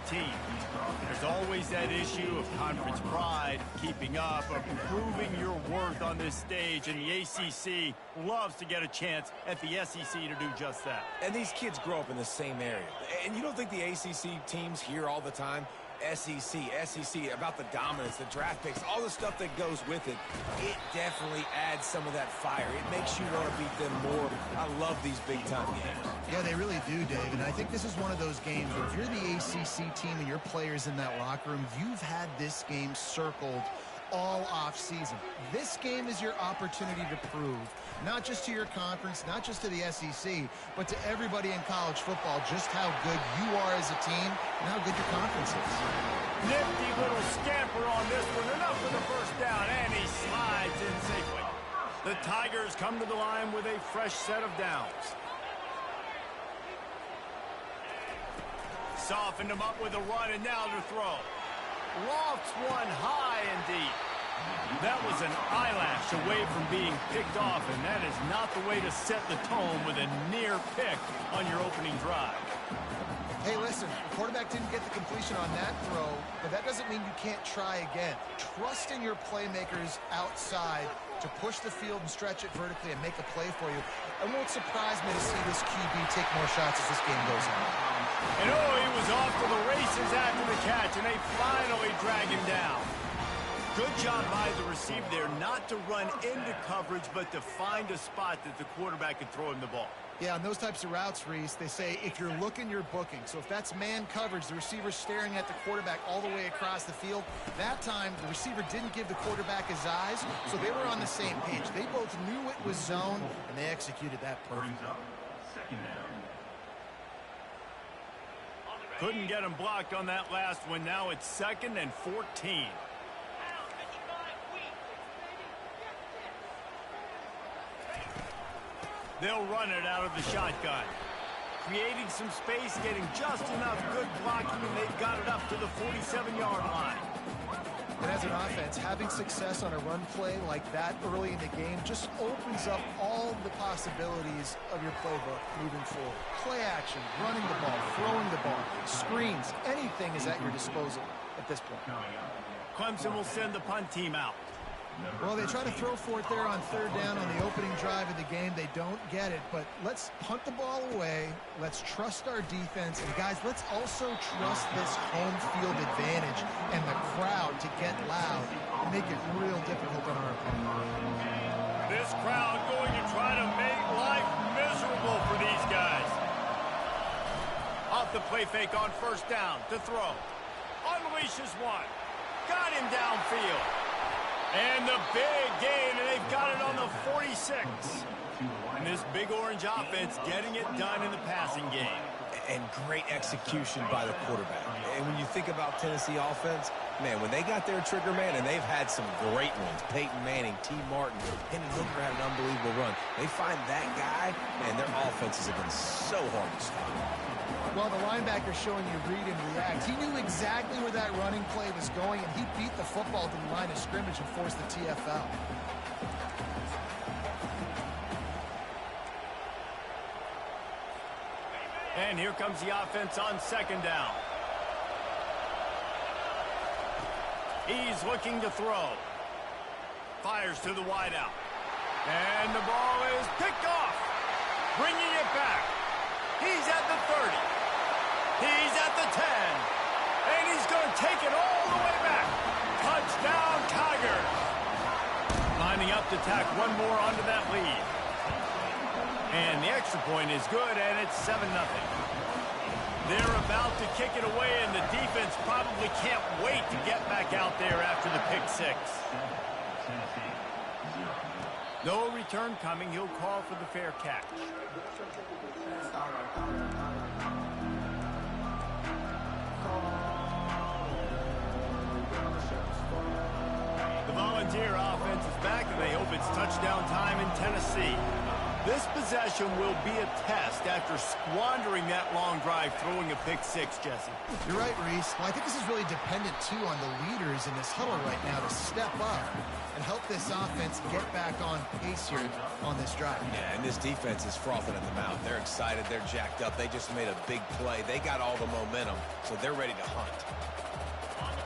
team. There's always that issue of conference pride, keeping up, of proving your worth on this stage, and the ACC loves to get a chance at the SEC to do just that. And these kids grow up in the same area. And you don't think the ACC teams hear all the time, SEC, about the dominance, the draft picks, all the stuff that goes with it. It definitely adds some of that fire. It makes you want to beat them more. I love these big-time games. Yeah, they really do, Dave. And I think this is one of those games where if you're the ACC team and your players in that locker room, you've had this game circled all off-season. This game is your opportunity to prove, not just to your conference, not just to the SEC, but to everybody in college football, just how good you are as a team and how good your conference is. Nifty little scamper on this one. Enough for the first down, and he slides in safely. The Tigers come to the line with a fresh set of downs. Softened him up with a run, and now to throw. Lofts one high and deep. That was an eyelash away from being picked off, and that is not the way to set the tone with a near pick on your opening drive. Hey, listen, the quarterback didn't get the completion on that throw, but that doesn't mean you can't try again. Trust in your playmakers outside to push the field and stretch it vertically and make a play for you. It won't surprise me to see this QB take more shots as this game goes on. And oh, he was off to the races after the catch, and they finally drag him down. Good job by the receiver there, not to run into coverage, but to find a spot that the quarterback could throw him the ball. Yeah, on those types of routes, Reese, they say if you're looking, you're booking. So if that's man coverage, the receiver's staring at the quarterback all the way across the field. That time, the receiver didn't give the quarterback his eyes, so they were on the same page. They both knew it was zone, and they executed that perfectly. Couldn't get him blocked on that last one. Now it's 2nd and 14. They'll run it out of the shotgun. Creating some space, getting just enough good blocking, and they've got it up to the 47-yard line. And as an offense, having success on a run play like that early in the game just opens up all the possibilities of your playbook moving forward. Play action, running the ball, throwing the ball, screens, anything is at your disposal at this point. Clemson will send the punt team out. Well, they try to throw for it there on 3rd down on the opening drive of the game. They don't get it, but let's punt the ball away. Let's trust our defense. And, guys, let's also trust this home field advantage and the crowd to get loud and make it real difficult on our opponent. This crowd going to try to make life miserable for these guys. Off the play fake on 1st down to throw. Unleashes one. Got him downfield. And the big gain, and they've got it on the 46. And this big orange offense getting it done in the passing game. And great execution by the quarterback. And when you think about Tennessee offense, man, when they got their trigger man, and they've had some great ones, Peyton Manning, T. Martin, Hendon Hooker had an unbelievable run. They find that guy, man, their offenses have been so hard to stop. Well, the linebacker showing you read and react. He knew exactly where that running play was going, and he beat the football to the line of scrimmage and forced the TFL. And here comes the offense on 2nd down. He's looking to throw. Fires to the wideout. And the ball is picked off. Bringing it back. He's at the 30. He's at the 10. And he's going to take it all the way back. Touchdown, Tigers. Lining up to tack one more onto that lead. And the extra point is good, and it's 7-0. They're about to kick it away, and the defense probably can't wait to get back out there after the pick 6. No return coming. He'll call for the fair catch. The Volunteer offense is back, and they hope it's touchdown time in Tennessee. This possession will be a test after squandering that long drive, throwing a pick six, Jesse. You're right, Reese. Well, I think this is really dependent, too, on the leaders in this huddle right now to step up and help this offense get back on pace here on this drive. Yeah, and this defense is frothing at the mouth. They're excited. They're jacked up. They just made a big play. They got all the momentum, so they're ready to hunt.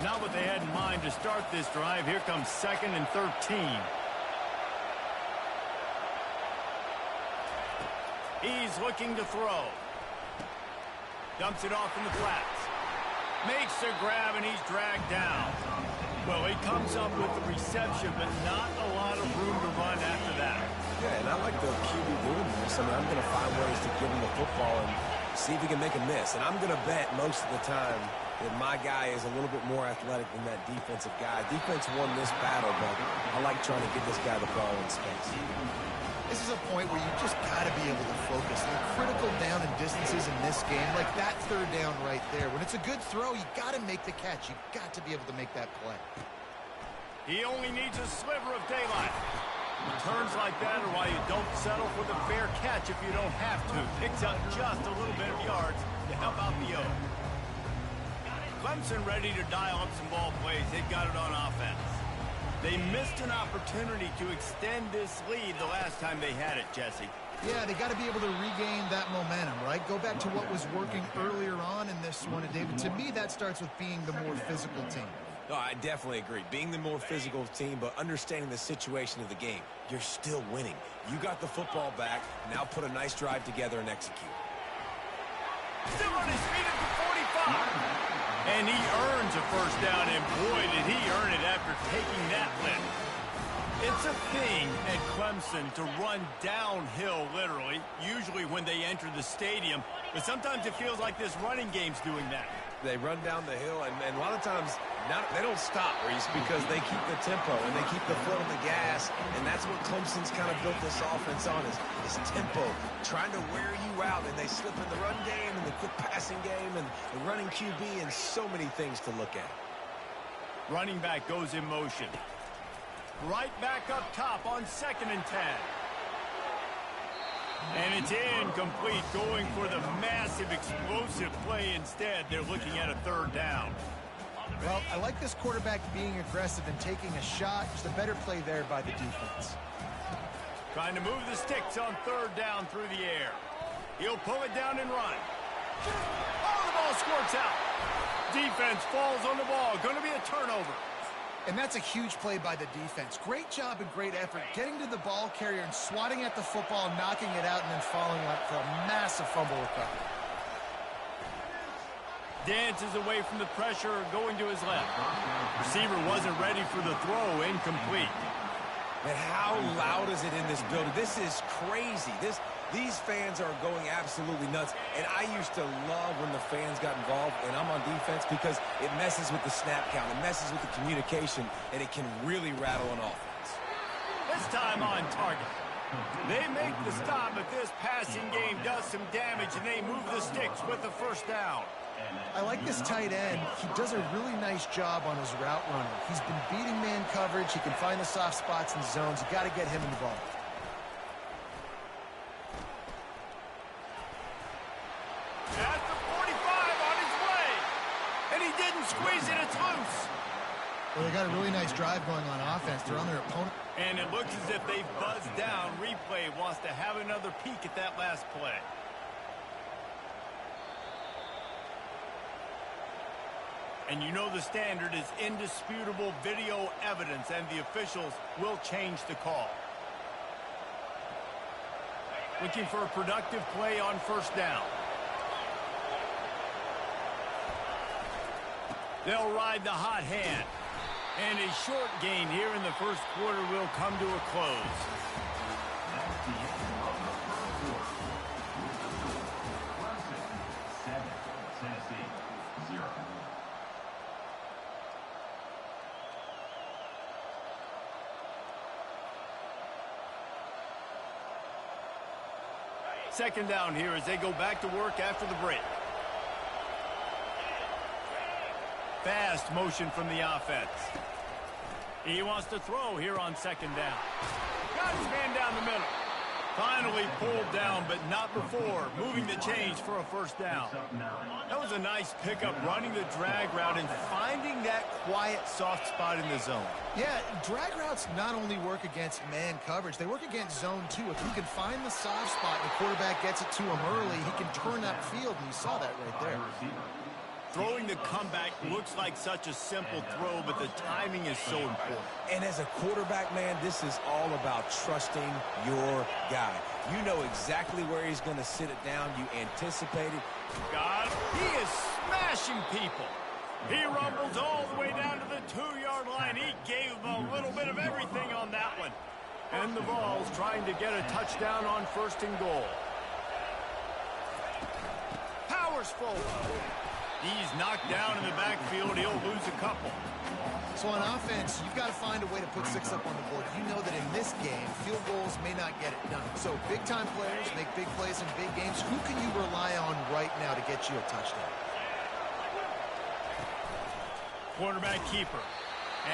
Not what they had in mind to start this drive. Here comes 2nd and 13. He's looking to throw. Dumps it off in the flats. Makes a grab, and he's dragged down. Well, he comes up with the reception, but not a lot of room to run after that. Yeah, and I like the QB doing this. I mean, I'm going to find ways to give him the football and see if he can make a miss. And I'm going to bet most of the time that my guy is a little bit more athletic than that defensive guy. Defense won this battle, but I like trying to get this guy the ball in space. This is a point where you just got to be able to focus. The critical down and distances in this game, like that 3rd down right there. When it's a good throw, you got to make the catch. You got to be able to make that play. He only needs a sliver of daylight. Turns like that are why you don't settle for the fair catch if you don't have to. Picks out just a little bit of yards to help out the O. Clemson ready to dial up some ball plays. They've got it on offense. They missed an opportunity to extend this lead the last time they had it, Jesse. Yeah, they got to be able to regain that momentum, right? Go back to what was working earlier on in this one. And, David, to me, that starts with being the more physical team. Oh, I definitely agree. Being the more physical team, but understanding the situation of the game. You're still winning. You got the football back. Now put a nice drive together and execute. Still on his feet at the 45. And he earns a first down, and boy, did he earn it after taking that lift. It's a thing at Clemson to run downhill, literally, usually when they enter the stadium. But sometimes it feels like this running game's doing that. They run down the hill, and a lot of times they don't stop, Reese, because they keep the tempo and they keep the foot on the gas, and that's what Clemson's kind of built this offense on is tempo, trying to wear you out, and they slip in the run game and the quick passing game and the running QB and so many things to look at. Running back goes in motion. Right back up top on 2nd and 10. And it's incomplete, going for the massive, explosive play instead. They're looking at a 3rd down. Well, I like this quarterback being aggressive and taking a shot. Just a better play there by the defense. Trying to move the sticks on 3rd down through the air. He'll pull it down and run. Oh, the ball squirts out. Defense falls on the ball. Going to be a turnover. And that's a huge play by the defense. Great job and great effort getting to the ball carrier and swatting at the football, knocking it out, and then following up for a massive fumble recovery. Dances away from the pressure, going to his left. Receiver wasn't ready for the throw, incomplete. Man, how loud is it in this building? This is crazy. These fans are going absolutely nuts. And I used to love when the fans got involved, and I'm on defense, because it messes with the snap count. It messes with the communication, and it can really rattle an offense. This time on target. They make the stop, but this passing game does some damage, and they move the sticks with the 1st down. I like this tight end. He does a really nice job on his route running. He's been beating man coverage. He can find the soft spots and zones. You got to get him involved. At the 45 on his way. And he didn't squeeze it. It's loose. Well, they got a really nice drive going on offense. They're on their opponent. And it looks as if they've buzzed down. Replay wants to have another peek at that last play. And you know the standard is indisputable video evidence, and the officials will change the call. Looking for a productive play on 1st down. They'll ride the hot hand. And a short gain here in the 1st quarter will come to a close. Second down here as they go back to work after the break. Fast motion from the offense. He wants to throw here on 2nd down. Got his man down the middle. Finally pulled down, but not before moving the chains for a first down. That was a nice pickup, running the drag route and finding that quiet, soft spot in the zone. Yeah, drag routes not only work against man coverage, they work against zone too. If you can find the soft spot and the quarterback gets it to him early, he can turn that field, and you saw that right there. Throwing the comeback looks like such a simple throw, but the timing is so important. And as a quarterback, man, this is all about trusting your guy. You know exactly where he's going to sit it down. You anticipate it. God, he is smashing people. He rumbles all the way down to the 2-yard line. He gave him a little bit of everything on that one. And the Vols trying to get a touchdown on 1st and goal. Powers forward. He's knocked down in the backfield. He'll lose a couple. So on offense, you've got to find a way to put 6 up on the board. You know that in this game, field goals may not get it done. So big-time players make big plays in big games. Who can you rely on right now to get you a touchdown? Quarterback keeper.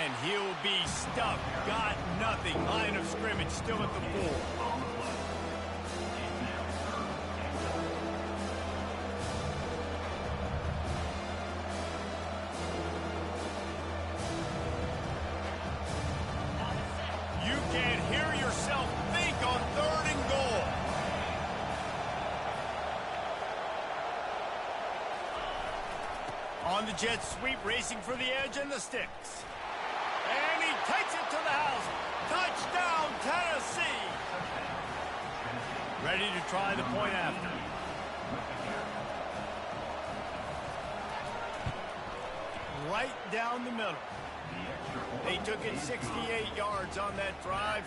And he'll be stuffed. Got nothing. Line of scrimmage still at the 4. On the jet sweep, racing for the edge and the sticks. And he takes it to the house. Touchdown, Tennessee. Ready to try the point after. Right down the middle. They took it 68 yards on that drive,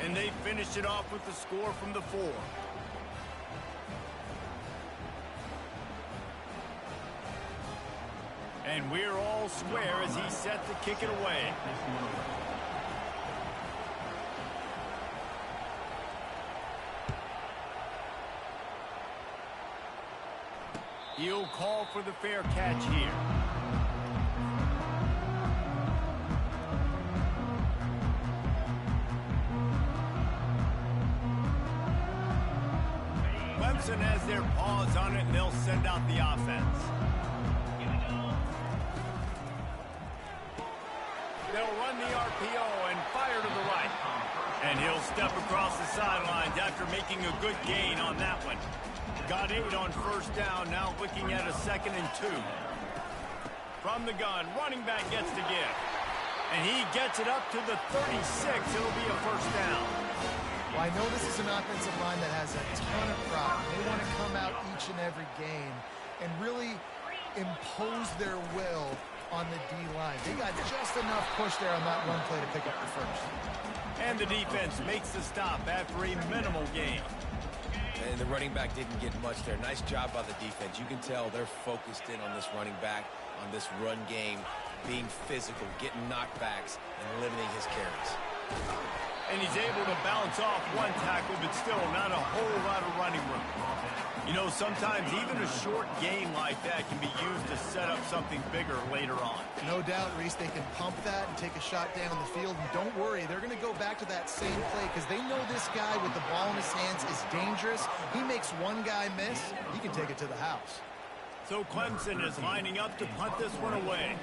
and they finished it off with the score from the 4. And we're all square as he's set to kick it away. He'll call for the fair catch here. Clemson has their paws on it, and they'll send out the offense. They'll run the RPO and fire to the right. And he'll step across the sidelines after making a good gain on that one. Got 8 on 1st down, now looking at a 2nd and 2. From the gun, running back gets the give. And he gets it up to the 36. It'll be a 1st down. Well, I know this is an offensive line that has a ton of pride. They want to come out each and every game and really impose their will on the D-line. They got just enough push there on that run play to pick up the 1st. And the defense makes the stop after a minimal gain. And the running back didn't get much there. Nice job by the defense. You can tell they're focused in on this running back, on this run game, being physical, getting knockbacks, and limiting his carries. And he's able to bounce off one tackle, but still not a whole lot of running room. You know, sometimes even a short gain like that can be used to set up something bigger later on. No doubt, Reese, they can pump that and take a shot down the field. And don't worry, they're going to go back to that same play because they know this guy with the ball in his hands is dangerous. He makes one guy miss, he can take it to the house. So Clemson is lining up to punt this one away.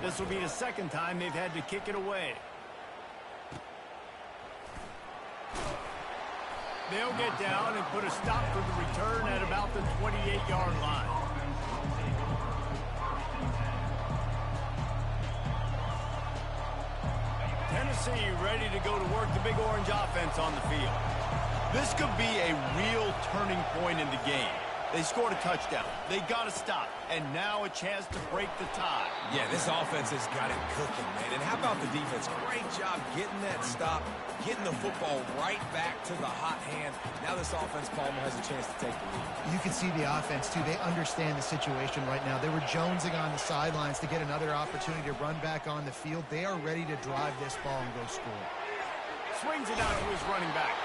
This will be the 2nd time they've had to kick it away. They'll get down and put a stop for the return at about the 28-yard line. Tennessee ready to go to work the Big Orange offense on the field. This could be a real turning point in the game. They scored a touchdown. They got to stop. And now a chance to break the tie. Yeah, this offense has got it cooking, man. And how about the defense? Great job getting that stop, getting the football right back to the hot hand. Now this offense, Palmer, has a chance to take the lead. You can see the offense, too. They understand the situation right now. They were jonesing on the sidelines to get another opportunity to run back on the field. They are ready to drive this ball and go score. Swings it out to his running back.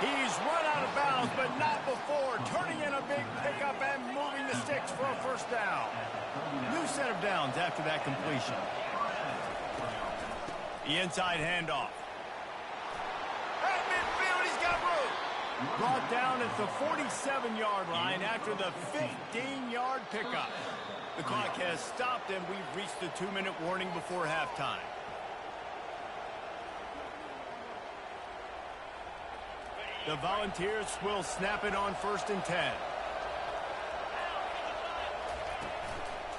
He's run out of bounds, but not before turning in a big pickup and moving the sticks for a 1st down. New set of downs after that completion. The inside handoff. At midfield, he's got room. Brought down at the 47-yard line after the 15-yard pickup. The clock has stopped, and we've reached the 2-minute warning before halftime. The Volunteers will snap it on 1st and 10.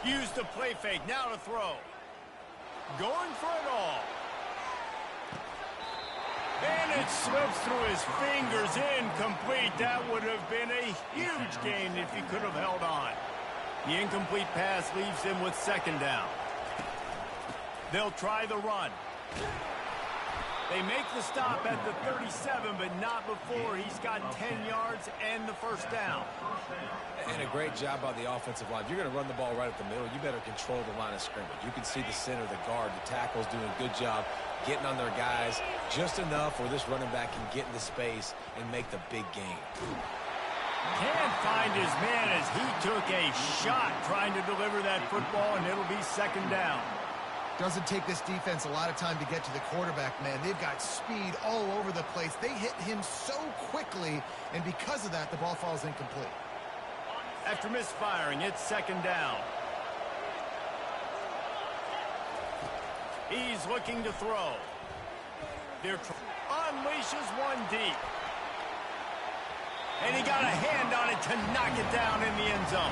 Use the play fake, now to throw. Going for it all. And it slips through his fingers, incomplete. That would have been a huge gain if he could have held on. The incomplete pass leaves him with 2nd down. They'll try the run. They make the stop at the 37, but not before he's got 10 yards and the 1st down. And a great job by the offensive line. If you're going to run the ball right up the middle, you better control the line of scrimmage. You can see the center, the guard, the tackles doing a good job getting on their guys just enough where this running back can get into space and make the big game. Can't find his man as he took a shot trying to deliver that football, and it'll be 2nd down. Doesn't take this defense a lot of time to get to the quarterback, man. They've got speed all over the place. They hit him so quickly, and because of that, the ball falls incomplete. After misfiring, it's 2nd down. He's looking to throw. Unleashes one deep. And he got a hand on it to knock it down in the end zone.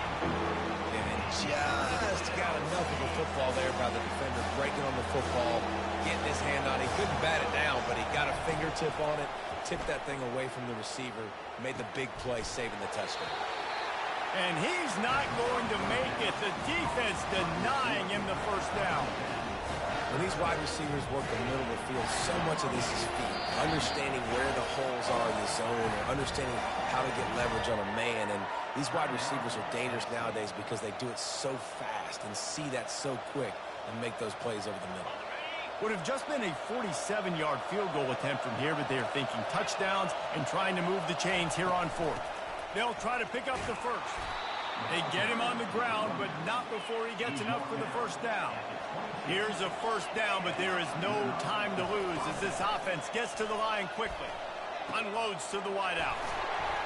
And just got enough of a football there by the defender breaking on the football, getting his hand on it. He couldn't bat it down, but he got a fingertip on it, tipped that thing away from the receiver, made the big play, saving the touchdown. And he's not going to make it. The defense denying him the 1st down. When these wide receivers work the middle of the field, so much of this is feet. Understanding where the holes are in the zone, or understanding how to get leverage on a man. And these wide receivers are dangerous nowadays because they do it so fast and see that so quick and make those plays over the middle. Would have just been a 47-yard field goal attempt from here, but they're thinking touchdowns and trying to move the chains here on 4th. They'll try to pick up the 1st. They get him on the ground, but not before he gets enough for the 1st down. Here's a 1st down, but there is no time to lose as this offense gets to the line quickly. Unloads to the wideout.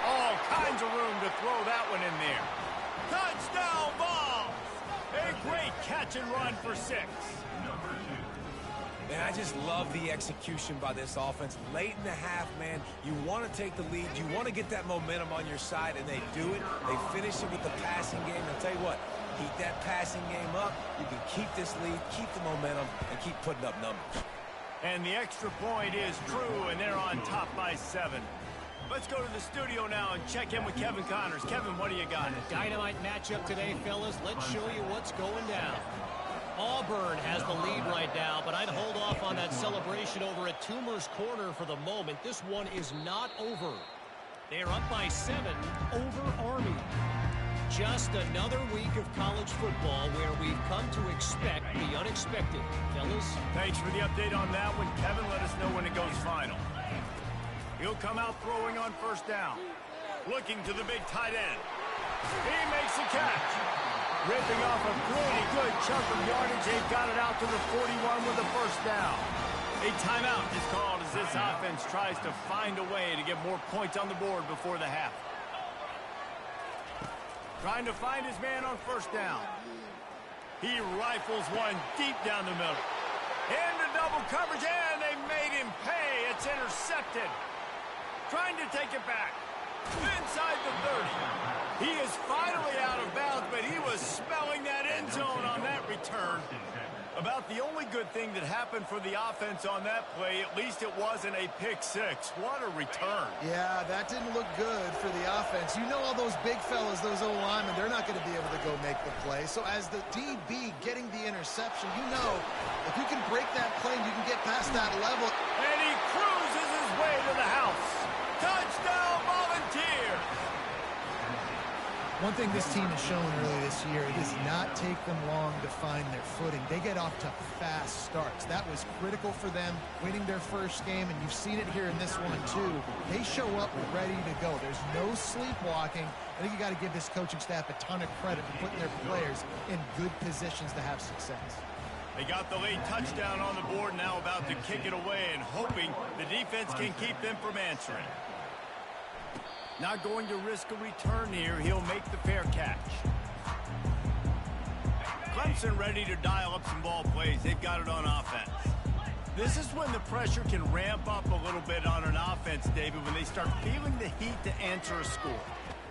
All kinds of room to throw that one in there. Touchdown ball! A great catch and run for 6. Man, I just love the execution by this offense. Late in the half, man, you want to take the lead. You want to get that momentum on your side, and they do it. They finish it with the passing game. I'll tell you what, keep that passing game up. You can keep this lead, keep the momentum, and keep putting up numbers. And the extra point is true, and they're on top by 7. Let's go to the studio now and check in with Kevin Connors. Kevin, what do you got? A dynamite matchup today, fellas. Let's show you what's going down. Auburn has the lead right now, but I'd hold off on that celebration over at Toomer's Corner for the moment. This one is not over. They're up by 7 over Army. Just another week of college football where we've come to expect the unexpected. Fellas? Thanks for the update on that one, Kevin. Let us know when it goes final. He'll come out throwing on 1st down. Looking to the big tight end. He makes the catch. Ripping off a pretty good chunk of yardage. They've got it out to the 41 with the 1st down. A timeout is called as this offense tries to find a way to get more points on the board before the half. Trying to find his man on 1st down. He rifles one deep down the middle. Into double coverage, and they made him pay. It's intercepted. Trying to take it back. Inside the 30. He is finally out of bounds, but he was smelling that end zone on that return. About the only good thing that happened for the offense on that play, at least it wasn't a pick-6. What a return. Yeah, that didn't look good for the offense. You know all those big fellas, those O-linemen, they're not going to be able to go make the play. So as the DB getting the interception, you know if you can break that play and you can get past that level. And he cruises his way to the house. Touchdown, Volunteer! One thing this team has shown early this year, it does not take them long to find their footing. They get off to fast starts. That was critical for them, winning their first game, and you've seen it here in this one too. They show up ready to go. There's no sleepwalking. I think you got to give this coaching staff a ton of credit for putting their players in good positions to have success. They got the late touchdown on the board, now about to kick it away and hoping the defense can keep them from answering. Not going to risk a return here. He'll make the fair catch. Clemson ready to dial up some ball plays. They've got it on offense. This is when the pressure can ramp up a little bit on an offense, David, when they start feeling the heat to answer a score.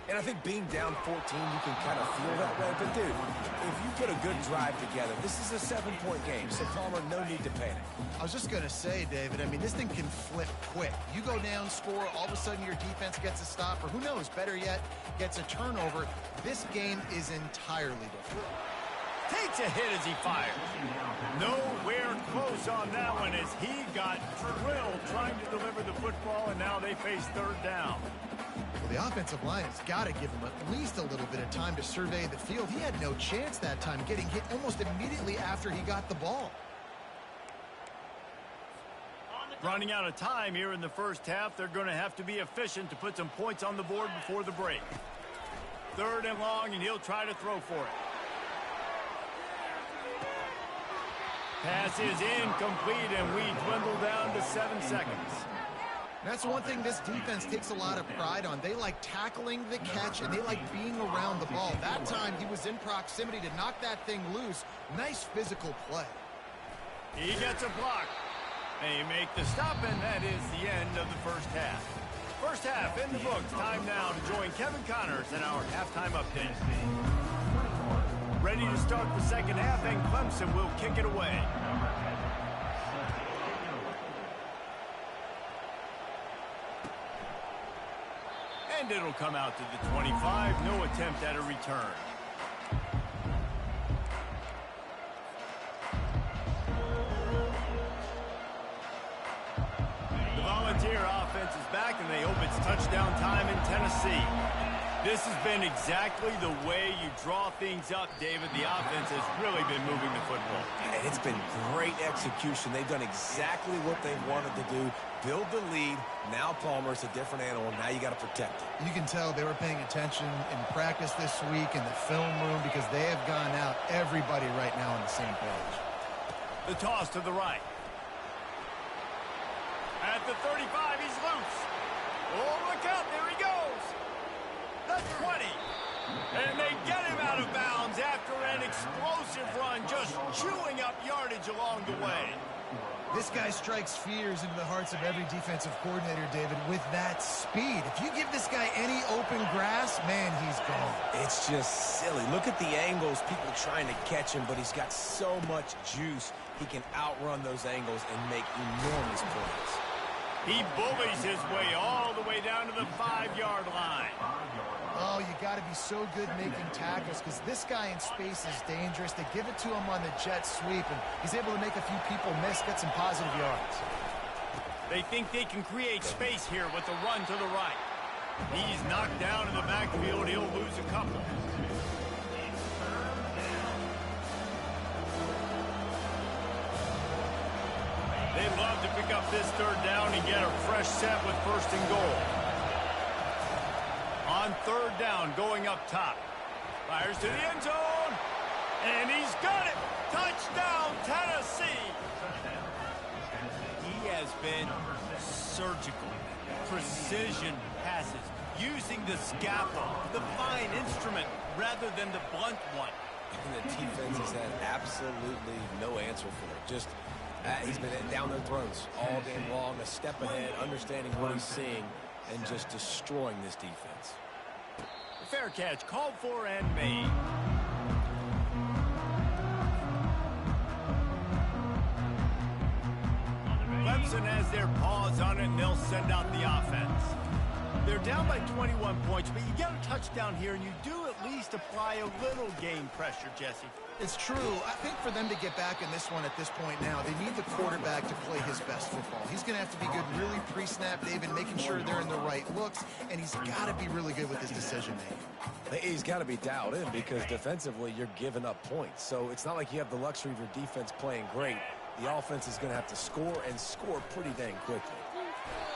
And I think being down 14, you can kind of feel that way. But, dude, if you put a good drive together, this is a 7-point game. So, Palmer, no need to panic. I was just going to say, David, I mean, this thing can flip quick. You go down, score, all of a sudden your defense gets a stop, or who knows, better yet, gets a turnover. This game is entirely different. Takes a hit as he fires. Nowhere close on that one as he got drilled trying to deliver the football, and now they face third down. Well, the offensive line has got to give him at least a little bit of time to survey the field. He had no chance that time, getting hit almost immediately after he got the ball. Running out of time here in the first half. They're going to have to be efficient to put some points on the board before the break. 3rd and long, and he'll try to throw for it. Pass is incomplete, and we dwindle down to 7 seconds. That's one thing this defense takes a lot of pride on. They like tackling the catch, and they like being around the ball. That time, he was in proximity to knock that thing loose. Nice physical play. He gets a block. They make the stop, and that is the end of the first half. First half in the books. Time now to join Kevin Connors in our halftime update. Ready to start the second half, and Clemson will kick it away. And it'll come out to the 25. No attempt at a return. The Volunteer offense is back, and they hope it's touchdown time in Tennessee. This has been exactly the way you draw things up, David. The offense has really been moving the football. And it's been great execution. They've done exactly what they wanted to do. Build the lead. Now, Palmer, it's a different animal. Now you got to protect it. You can tell they were paying attention in practice this week in the film room because they have gone out, everybody right now on the same page. The toss to the right. At the 35, he's loose. Oh, look out. There he goes. The 20. And they get him out of bounds after an explosive run, just chewing up yardage along the way. This guy strikes fears into the hearts of every defensive coordinator, David, with that speed. If you give this guy any open grass, man, he's gone. It's just silly. Look at the angles, people trying to catch him, but he's got so much juice. He can outrun those angles and make enormous plays. He bullies his way all the way down to the 5-yard line. Oh, you got to be so good making tackles because this guy in space is dangerous. They give it to him on the jet sweep, and he's able to make a few people miss, get some positive yards. They think they can create space here with the run to the right. He's knocked down in the backfield. He'll lose a couple. They'd love to pick up this 3rd down and get a fresh set with 1st and goal. On 3rd down, going up top. Fires to the end zone. And he's got it. Touchdown, Tennessee. He has been surgical. Precision passes. Using the scalpel, the fine instrument, rather than the blunt one. And the defense has had absolutely no answer for it. Just, he's been down their throats all game long, a step ahead, understanding what he's seeing, and just destroying this defense. Fair catch, called for and made. Clemson has their paws on it, and they'll send out the offense. They're down by 21 points, but you get a touchdown here, and you do at least apply a little game pressure, Jesse. It's true. I think for them to get back in this one at this point now, they need the quarterback to play his best football. He's going to have to be good really pre-snap, David, making sure they're in the right looks, and he's got to be really good with his decision-making. He's got to be dialed in because defensively you're giving up points. So it's not like you have the luxury of your defense playing great. The offense is going to have to score and score pretty dang quickly.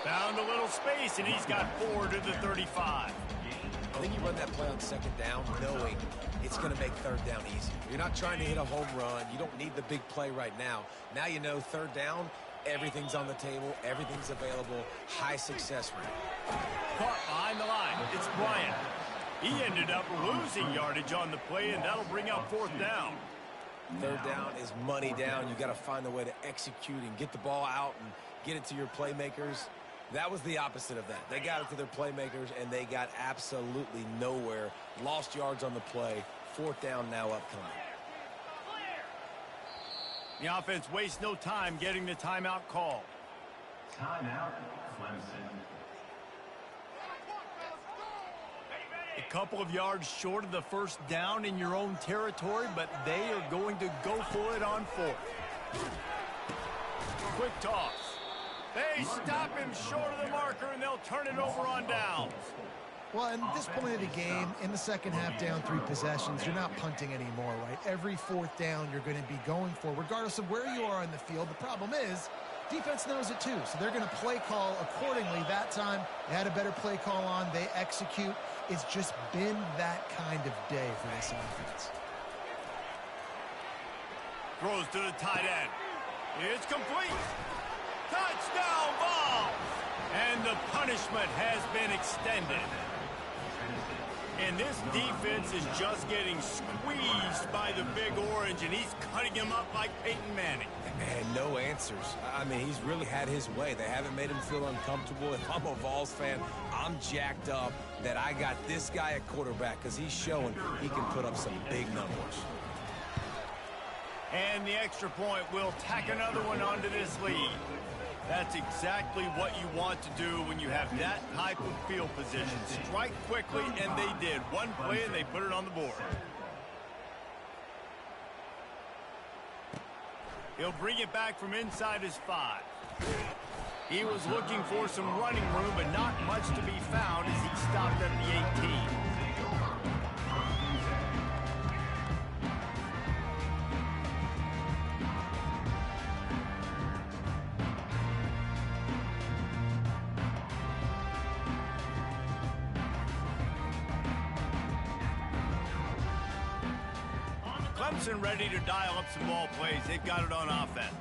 Found a little space, and he's got 4 to the 35. I think you run that play on 2nd down knowing it's going to make 3rd down easy. You're not trying to hit a home run. You don't need the big play right now. Now you know 3rd down, Everything's on the table. Everything's available. High success rate. Caught behind the line. It's Bryant. He ended up losing yardage on the play, and that'll bring up fourth down. Third down is money down. You got to find a way to execute and get the ball out and get it to your playmakers. That was the opposite of that. They got it to their playmakers, and they got absolutely nowhere. Lost yards on the play. Fourth down now upcoming. The offense wastes no time getting the timeout call. Timeout, Clemson. A couple of yards short of the first down in your own territory, but they are going to go for it on fourth. Quick toss. They stop him short of the marker, and they'll turn it over on downs. Well, at this point of the game, in the second half, down 3 possessions, you're not punting anymore, right? Every fourth down you're going to be going for, regardless of where you are in the field. The problem is, defense knows it too, so they're going to play call accordingly. That time, they had a better play call on. They execute. It's just been that kind of day for this offense. Throws to the tight end. It's complete. Touchdown ball. And the punishment has been extended. And this defense is just getting squeezed by the Big Orange, and he's cutting him up like Peyton Manning. And no answers. I mean, he's really had his way. They haven't made him feel uncomfortable. If I'm a Vols fan, I'm jacked up that I got this guy at quarterback because he's showing he can put up some big numbers. And the extra point will tack another one onto this lead. That's exactly what you want to do when you have that type of field position. Strike quickly, and they did. One play, and they put it on the board. He'll bring it back from inside his 5. He was looking for some running room, but not much to be found as he stopped at the 18. Clemson ready to dial up some ball plays. They've got it on offense.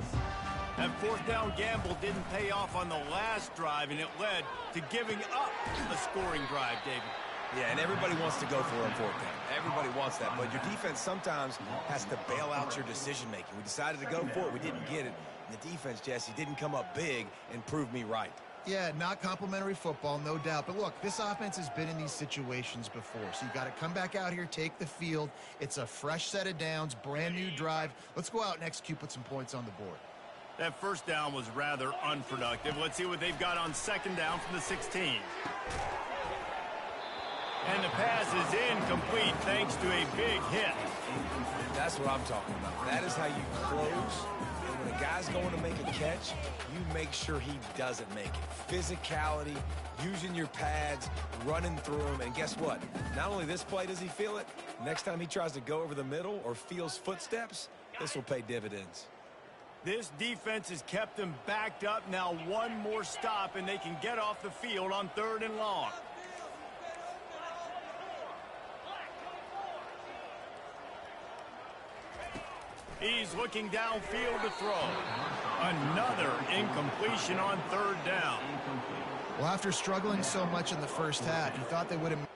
That fourth down gamble didn't pay off on the last drive, and it led to giving up a scoring drive, David. Yeah, and everybody wants to go for it on fourth down. Everybody wants that, but your defense sometimes has to bail out your decision-making. We decided to go for it. We didn't get it. And the defense, Jesse, didn't come up big and prove me right. Yeah, not complimentary football, no doubt. But look, this offense has been in these situations before. So you got to come back out here, take the field. It's a fresh set of downs, brand new drive. Let's go out and execute, put some points on the board. That first down was rather unproductive. Let's see what they've got on second down from the 16. And the pass is incomplete thanks to a big hit. That's what I'm talking about. That is how you close. And when a guy's going to make a catch, you make sure he doesn't make it. Physicality, using your pads, running through them. And guess what? Not only this play does he feel it, next time he tries to go over the middle or feels footsteps, this will pay dividends. This defense has kept them backed up. Now one more stop, and they can get off the field on 3rd and long. He's looking downfield to throw. Another incompletion on 3rd down. Well, after struggling so much in the first half, you thought they would have...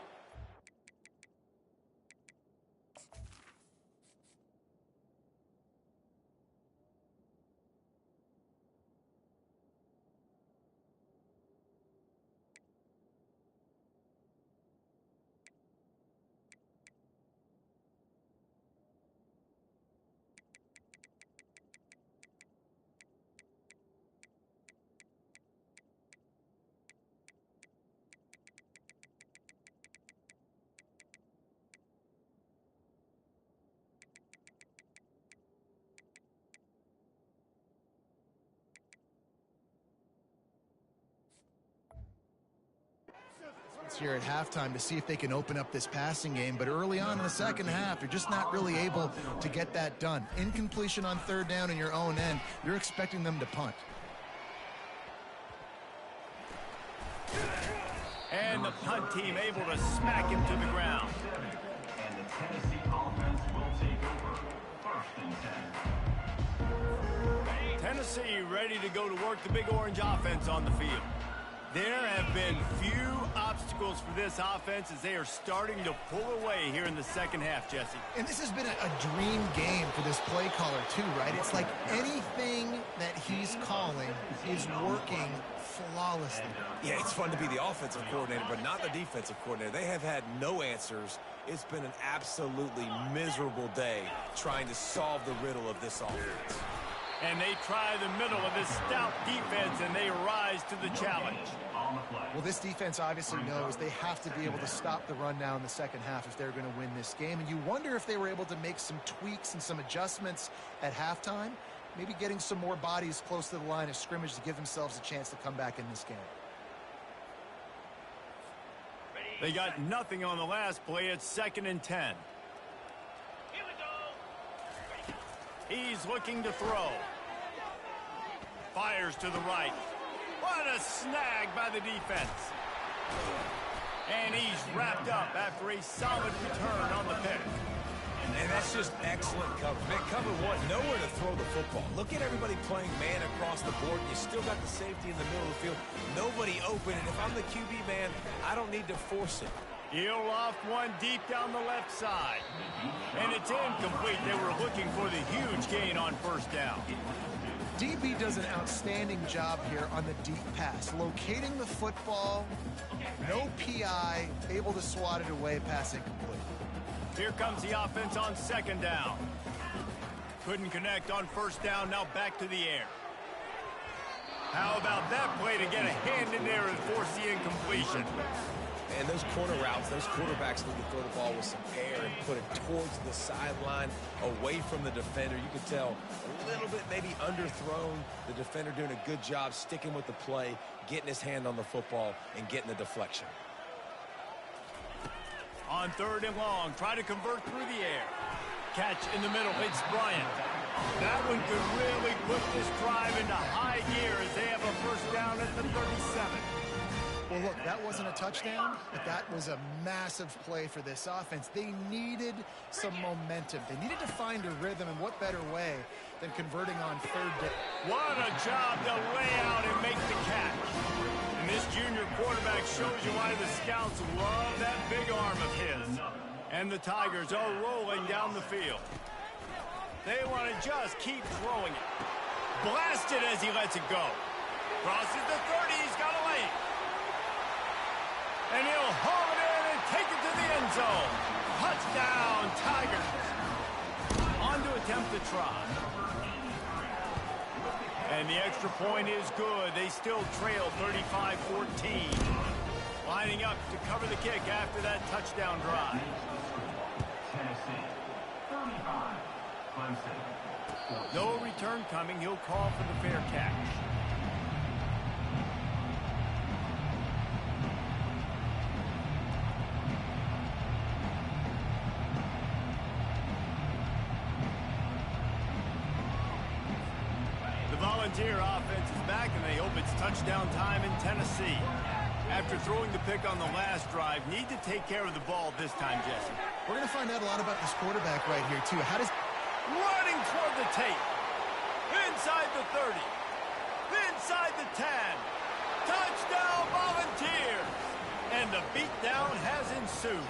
here at halftime to see if they can open up this passing game, but early on in the second half, they're just not really able to get that done. Incompletion on 3rd down in your own end, you're expecting them to punt. And the punt team able to smack him to the ground. And the Tennessee offense will take over 1st and 10. Tennessee ready to go to work the big orange offense on the field. There have been few obstacles for this offense as they are starting to pull away here in the second half, Jesse. And this has been a dream game for this play caller too, right? It's like anything that he's calling is working flawlessly. Yeah, it's fun to be the offensive coordinator, but not the defensive coordinator. They have had no answers. It's been an absolutely miserable day trying to solve the riddle of this offense. And they try the middle of this stout defense, and they rise to the challenge. Well, this defense obviously knows they have to be able to stop the run now in the second half if they're going to win this game. And you wonder if they were able to make some tweaks and some adjustments at halftime, maybe getting some more bodies close to the line of scrimmage to give themselves a chance to come back in this game. They got nothing on the last play. It's 2nd and 10. He's looking to throw. Fires to the right. What a snag by the defense. And he's wrapped up after a solid return on the pick. And that's just excellent cover. Man, cover one, nowhere to throw the football. Look at everybody playing man across the board. You still got the safety in the middle of the field. Nobody open. And if I'm the QB man, I don't need to force it. He'll loft one deep down the left side. And it's incomplete. They were looking for the huge gain on first down. DB does an outstanding job here on the deep pass. Locating the football, no PI, able to swat it away, pass incomplete. Here comes the offense on 2nd down. Couldn't connect on first down, now back to the air. How about that play to get a hand in there and force the incompletion? And those corner routes, those quarterbacks need to throw the ball with some air and put it towards the sideline, away from the defender. You could tell a little bit maybe underthrown. The defender doing a good job sticking with the play, getting his hand on the football, and getting the deflection. On 3rd and long, try to convert through the air. Catch in the middle, it's Bryant. That one could really put this drive into high gear as they have a first down at the 37. Well, look, that wasn't a touchdown, but that was a massive play for this offense. They needed some momentum. They needed to find a rhythm, and what better way than converting on 3rd down. What a job to lay out and make the catch. And this junior quarterback shows you why the scouts love that big arm of his. And the Tigers are rolling down the field. They want to just keep throwing it. Blasted as he lets it go. Crosses the 30, he's got a lane. And he'll haul it in and take it to the end zone. Touchdown, Tigers. On to attempt the try. And the extra point is good. They still trail 35-14. Lining up to cover the kick after that touchdown drive. Tennessee, 35, Clemson. No return coming. He'll call for the fair catch. Volunteer offense is back, and they hope it's touchdown time in Tennessee. After throwing the pick on the last drive, need to take care of the ball this time, Jesse. We're going to find out a lot about this quarterback right here, too. How does... Running toward the tape. Inside the 30. Inside the 10. Touchdown, Volunteers. And the beatdown has ensued.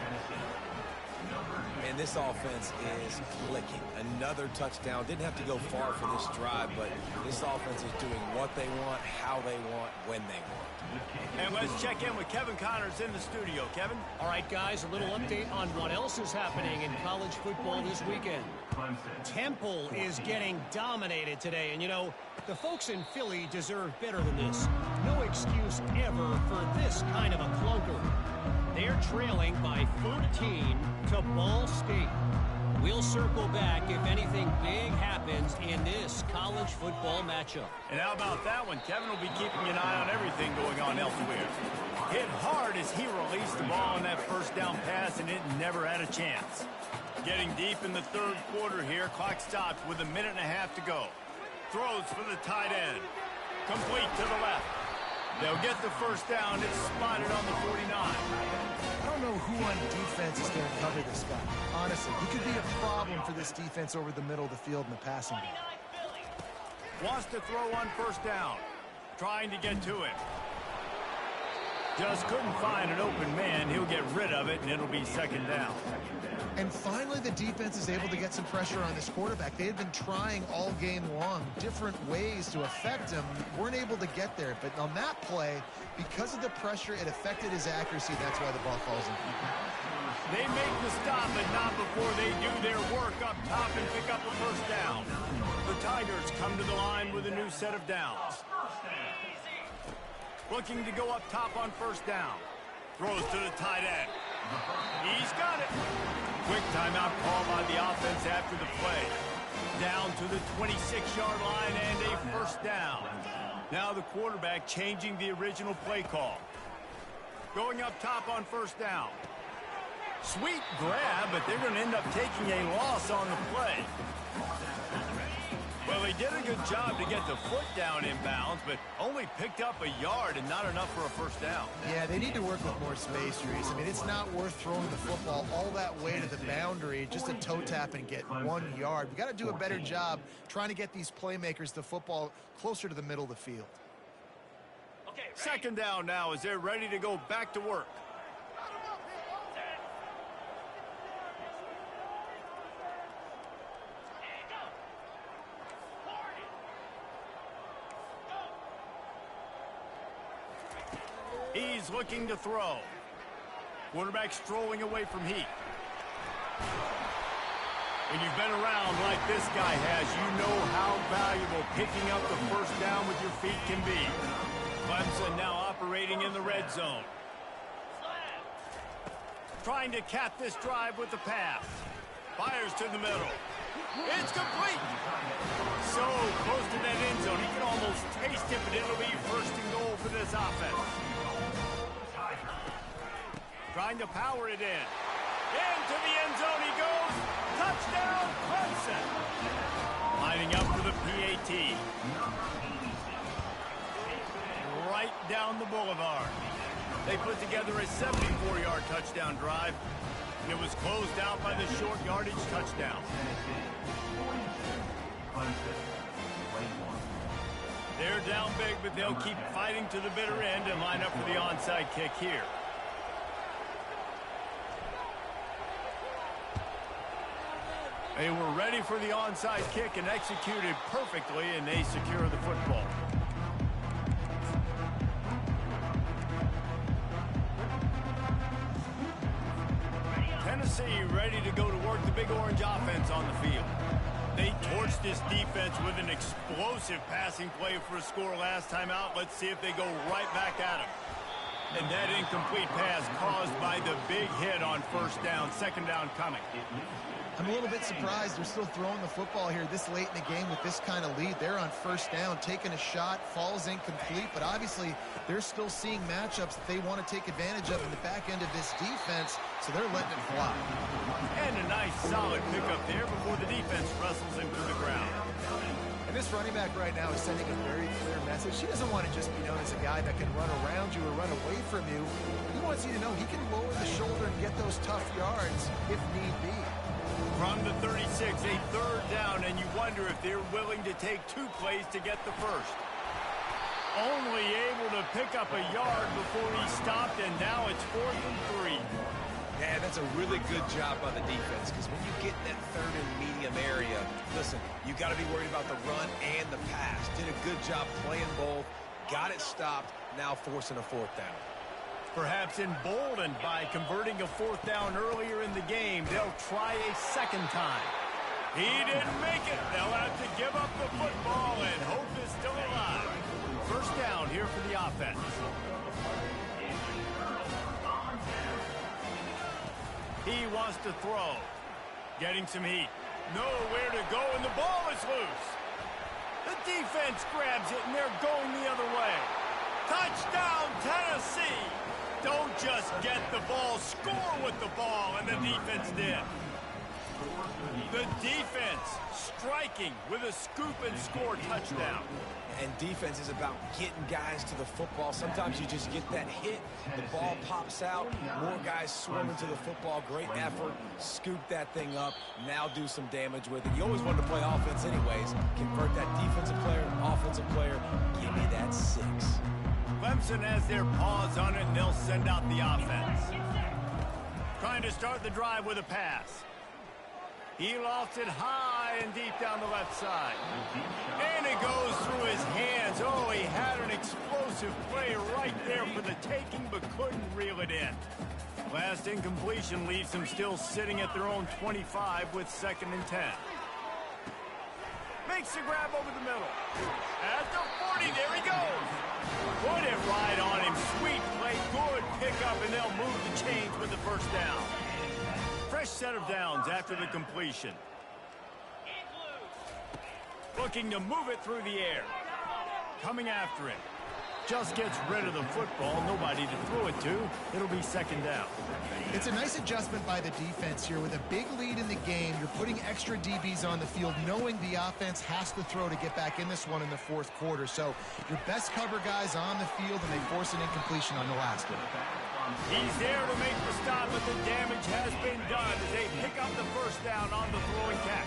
And this offense is clicking. Another touchdown. Didn't have to go far for this drive, but this offense is doing what they want, how they want, when they want. And let's check in with Kevin Connors in the studio. Kevin? All right, guys, a little update on what else is happening in college football this weekend. Temple is getting dominated today. And, you know, the folks in Philly deserve better than this. No excuse ever for this kind of a clunker. They're trailing by 14 to Ball State. We'll circle back if anything big happens in this college football matchup. And how about that one? Kevin will be keeping an eye on everything going on elsewhere. Hit hard as he released the ball on that first down pass, and it never had a chance. Getting deep in the 3rd quarter here. Clock stops with 1.5 minutes to go. Throws for the tight end. Complete to the left. They'll get the first down. It's spotted on the 49. I don't know who on defense is going to cover this guy. Honestly, he could be a problem for this defense over the middle of the field in the passing game. Wants to throw on first down. Trying to get to it. Just couldn't find an open man. He'll get rid of it, and it'll be second down. And finally, the defense is able to get some pressure on this quarterback. They had been trying all game long different ways to affect him. Weren't able to get there. But on that play, because of the pressure, it affected his accuracy. That's why the ball falls in. They make the stop, but not before they do their work up top and pick up a first down. The Tigers come to the line with a new set of downs. Looking to go up top on first down. Throws to the tight end. He's got it. Quick timeout call by the offense after the play. Down to the 26-yard line and a first down. Now the quarterback changing the original play call. Going up top on first down. Sweet grab, but they're going to end up taking a loss on the play. Well, he did a good job to get the foot down inbounds, but only picked up a yard and not enough for a first down. Yeah, they need to work with more space, Reese. I mean, it's not worth throwing the football all that way to the boundary just to toe tap and get 1 yard. We got to do a better job trying to get these playmakers the football closer to the middle of the field. Second down now as they're ready to go back to work. He's looking to throw. Quarterback strolling away from heat. When you've been around like this guy has, you know how valuable picking up the first down with your feet can be. Clemson now operating in the red zone. Trying to cap this drive with the pass. Fires to the middle. It's complete. So close to that end zone. He can almost taste it, but it'll be first and goal for this offense. Trying to power it in. Into the end zone he goes. Touchdown, Clemson. Lining up for the PAT. Right down the boulevard. They put together a 74-yard touchdown drive. And it was closed out by the short yardage touchdown. They're down big, but they'll keep fighting to the bitter end and line up for the onside kick here. They were ready for the onside kick and executed perfectly, and they secure the football. Tennessee ready to go to work the Big Orange offense on the field. They torched this defense with an explosive passing play for a score last time out. Let's see if they go right back at him. And that incomplete pass caused by the big hit on first down. Second down coming. I'm a little bit surprised they're still throwing the football here this late in the game with this kind of lead. They're on first down, taking a shot, falls incomplete, but obviously they're still seeing matchups that they want to take advantage of in the back end of this defense, so they're letting it fly. And a nice solid pickup there before the defense wrestles him to the ground. And this running back right now is sending a very clear message. He doesn't want to just be known as a guy that can run around you or run away from you. He wants you to know he can lower the shoulder and get those tough yards if need be. From the 36, a third down, and you wonder if they're willing to take two plays to get the first. Only able to pick up a yard before he stopped, and now it's 4th and 3. Yeah, that's a really good job by the defense, because when you get in that third and medium area, listen, you got to be worried about the run and the pass. Did a good job playing both, got it stopped, now forcing a fourth down. Perhaps emboldened by converting a fourth down earlier in the game, they'll try a second time. He didn't make it. They'll have to give up the football, and hope is still alive. First down here for the offense. He wants to throw. Getting some heat. Nowhere to go, and the ball is loose. The defense grabs it, and they're going the other way. Touchdown, Tennessee! Don't just get the ball, score with the ball, and the defense did. The defense striking with a scoop and score touchdown. And defense is about getting guys to the football. Sometimes you just get that hit, the ball pops out, more guys swarming to the football. Great effort, scoop that thing up, now do some damage with it. You always wanted to play offense anyways. Convert that defensive player, offensive player, give me that 6. Clemson has their paws on it, and they'll send out the offense. Trying to start the drive with a pass. He lofts it high and deep down the left side. And it goes through his hands. Oh, he had an explosive play right there for the taking, but couldn't reel it in. Last incompletion leaves them still sitting at their own 25 with 2nd and 10. Makes the grab over the middle. At the 40, there he goes. Put it right on him. Sweet play, good pickup, and they'll move the chains with the first down. Fresh set of downs after the completion. Looking to move it through the air. Coming after it. Just gets rid of the football. Nobody to throw it to. It'll be 2nd down. It's a nice adjustment by the defense here. With a big lead in the game, you're putting extra DBs on the field, knowing the offense has to throw to get back in this one in the 4th quarter. So your best cover guys on the field, and they force an incompletion on the last one. He's there to make the stop, but the damage has been done as they pick up the first down on the throwing catch.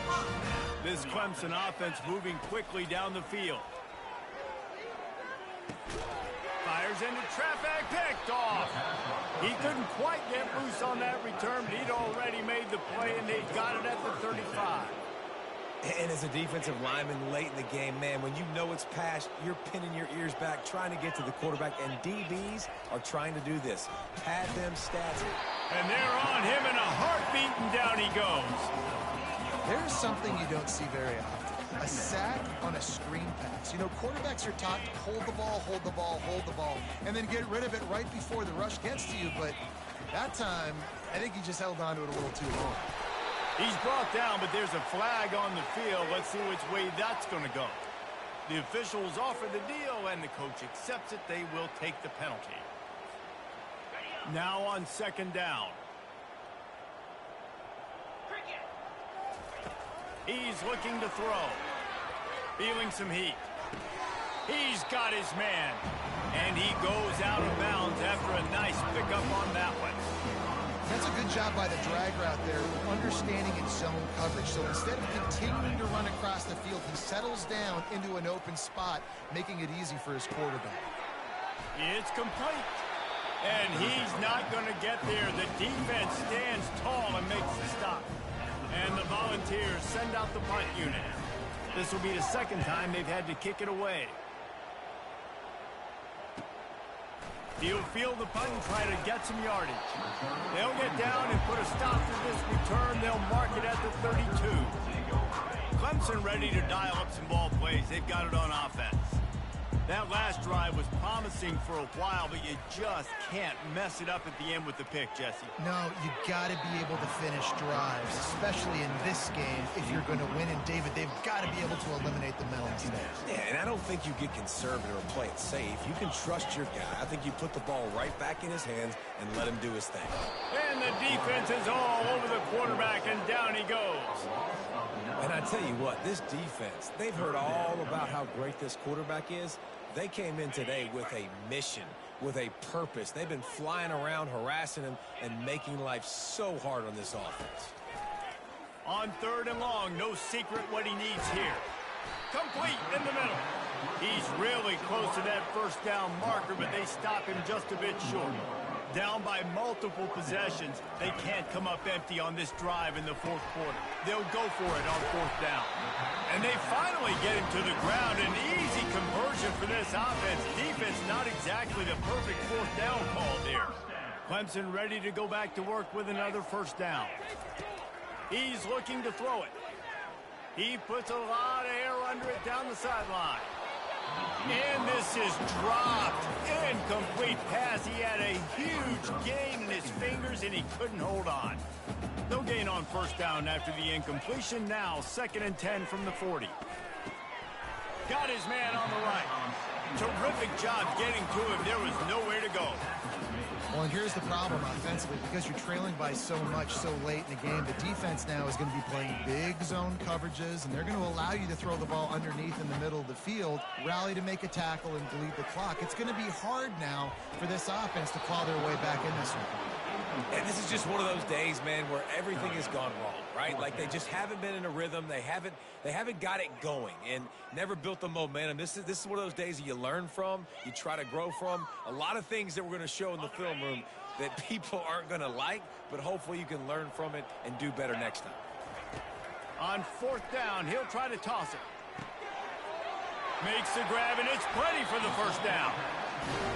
This Clemson offense moving quickly down the field. Fires into traffic, picked off. He couldn't quite get loose on that return, but he'd already made the play, and they got it at the 35. And as a defensive lineman late in the game, man, when you know it's past, you're pinning your ears back, trying to get to the quarterback, and DBs are trying to do this. Pad them stats. And they're on him in a heartbeat, and down he goes. There's something you don't see very often. A sack on a screen pass. You know, quarterbacks are taught to hold the ball, hold the ball, hold the ball, and then get rid of it right before the rush gets to you. But that time, I think he just held on to it a little too long. He's brought down, but there's a flag on the field. Let's see which way that's going to go. The officials offer the deal, and the coach accepts it. They will take the penalty. Now on 2nd down. He's looking to throw. Feeling some heat. He's got his man. And he goes out of bounds after a nice pickup on that one. That's a good job by the drag route there, understanding its zone coverage. So instead of continuing to run across the field, he settles down into an open spot, making it easy for his quarterback. It's complete. And he's not going to get there. The defense stands tall and makes the stop. And the Volunteers send out the punt unit. This will be the 2nd time they've had to kick it away. He'll field the punt and try to get some yardage. They'll get down and put a stop to this return. They'll mark it at the 32. Clemson ready to dial up some ball plays. They've got it on offense. That last drive was promising for a while, but you just can't mess it up at the end with the pick, Jesse. No, you got to be able to finish drives, especially in this game if you're going to win. And, David, they've got to be able to eliminate the middle instead. Yeah, and I don't think you get conservative or play it safe. You can trust your guy. I think you put the ball right back in his hands and let him do his thing. And the defense is all over the quarterback, and down he goes. And I tell you what, this defense, they've heard all about how great this quarterback is. They came in today with a mission, with a purpose. They've been flying around, harassing him, and making life so hard on this offense. On 3rd and long, no secret what he needs here. Complete in the middle. He's really close to that first down marker, but they stop him just a bit short. Down by multiple possessions, they can't come up empty on this drive in the 4th quarter. They'll go for it on 4th down. And they finally get him to the ground. An easy conversion for this offense. Defense not exactly the perfect 4th down call there. Clemson ready to go back to work with another 1st down. He's looking to throw it. He puts a lot of air under it down the sideline. And this is dropped. Incomplete pass. He had a huge gain in his fingers, and he couldn't hold on. No gain on 1st down after the incompletion. Now 2nd and 10 from the 40. Got his man on the right. Terrific job getting to him. There was nowhere to go. Well, and here's the problem offensively. Because you're trailing by so much so late in the game, the defense now is going to be playing big zone coverages, and they're going to allow you to throw the ball underneath in the middle of the field, rally to make a tackle, and bleed the clock. It's going to be hard now for this offense to claw their way back in this one. And this is just one of those days, man, where everything has gone wrong, right? Like they just haven't been in a rhythm. They haven't got it going and never built the momentum. This is one of those days that you learn from, you try to grow from. A lot of things that we're going to show in the film room that people aren't going to like, but hopefully you can learn from it and do better next time. On 4th down, he'll try to toss it. Makes the grab, and it's plenty for the first down.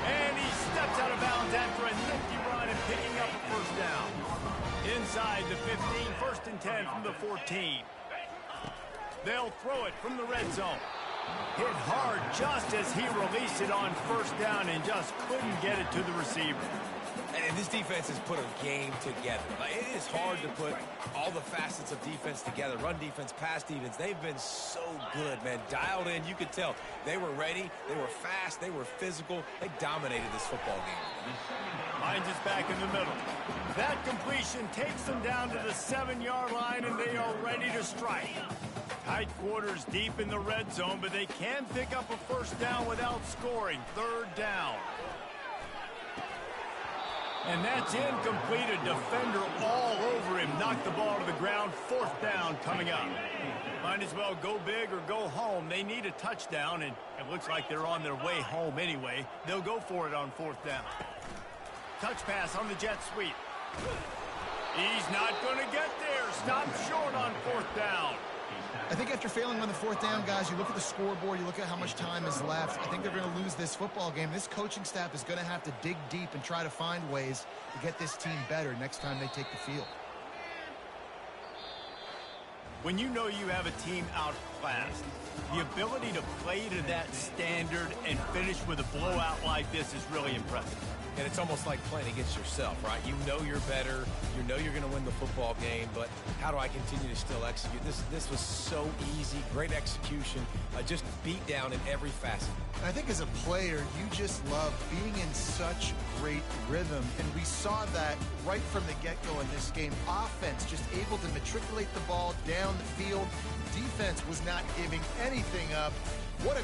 And he steps out of bounds after a nifty run and picking up a first down. Inside the 15, 1st and 10 from the 14. They'll throw it from the red zone. Hit hard just as he released it on 1st down and just couldn't get it to the receiver. And this defense has put a game together. Like, it is hard to put all the facets of defense together. Run defense, pass defense. They've been so good, man. Dialed in. You could tell they were ready. They were fast. They were physical. They dominated this football game. Hines is back in the middle. That completion takes them down to the 7-yard line, and they are ready to strike. Tight quarters deep in the red zone, but they can pick up a first down without scoring. 3rd down. And that's incomplete. A defender all over him. Knocked the ball to the ground. 4th down coming up. Might as well go big or go home. They need a touchdown, and it looks like they're on their way home anyway. They'll go for it on 4th down. Touch pass on the jet sweep. He's not going to get there. Stop short on 4th down. I think after failing on the 4th down, guys, you look at the scoreboard, you look at how much time is left. I think they're going to lose this football game. This coaching staff is going to have to dig deep and try to find ways to get this team better next time they take the field. When you know you have a team outclassed, the ability to play to that standard and finish with a blowout like this is really impressive. And it's almost like playing against yourself, right? You know you're better. You know you're going to win the football game, but how do I continue to still execute? This was so easy. Great execution. Just beat down in every facet. I think as a player, you just love being in such great rhythm, and we saw that right from the get-go in this game. Offense just able to matriculate the ball down the field. Defense was not giving anything up. What a